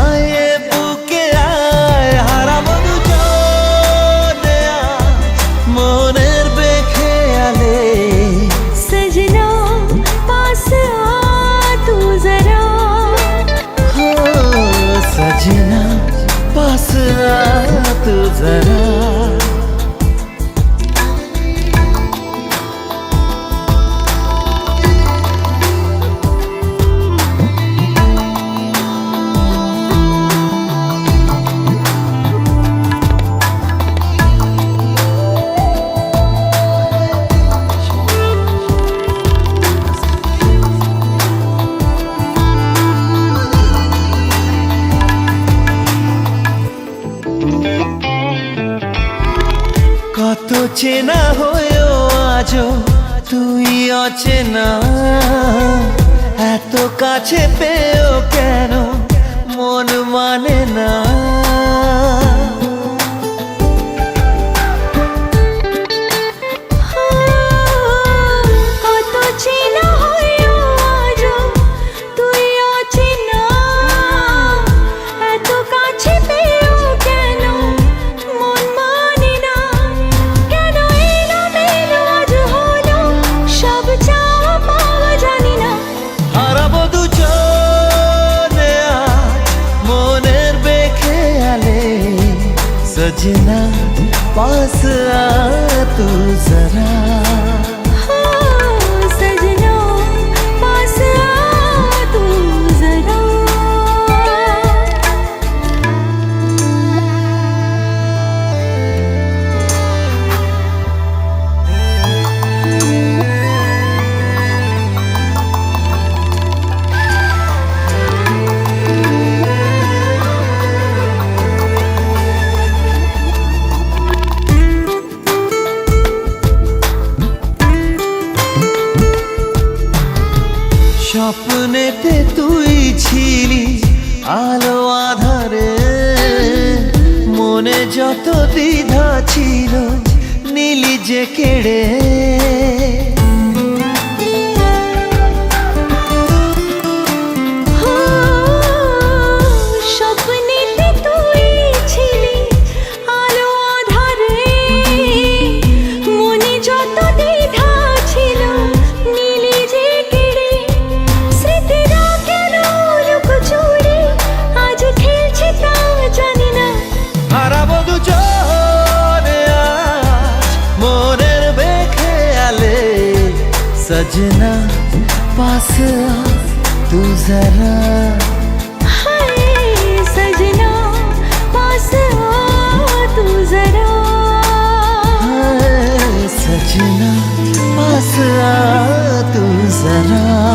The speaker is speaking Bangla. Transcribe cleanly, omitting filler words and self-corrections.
আয়ে বুকে আয় হারাবো দুজনে আজ মনের বেখেয়ালে। सजना पास आ तू जरा, हो सजना पास आ तू जरा। কত চেনা হয়েও আজও তুই অচেনা, এত কাছে পেয়েও কেন মন মানে না। কত চেনা হয়েও আজও তুই অচেনা, এত কাছে পেয়েও কেন মন মানে না। কেন এলোমেলো আজ হলো সব চাওয়া পাওয়া জানি না। হারাবো দুজনে আজ মনের বেখেয়ালে। সजना पास आ तू जरा, सजना पास आ तू जरा। স্বপ্নেতে তুই ছিলি আলো আধারে, মনে যত দ্বিধা ছিল নীলি যে কেড়ে। স্বপ্নেতে তুই ছিলি আলো আঁধারে, মনে যত দ্বিধা ছিল নীলি যে কেড়ে। স্মৃতিরা কেন লুকোচুরি আজ খেলছে তা জানি না। হারাবো দুজনে আজ মনের বেখেয়ালে। সजना पास आ तू जरा, हाय सजना पास आ तू जरा। सजना पास आ तू जरा।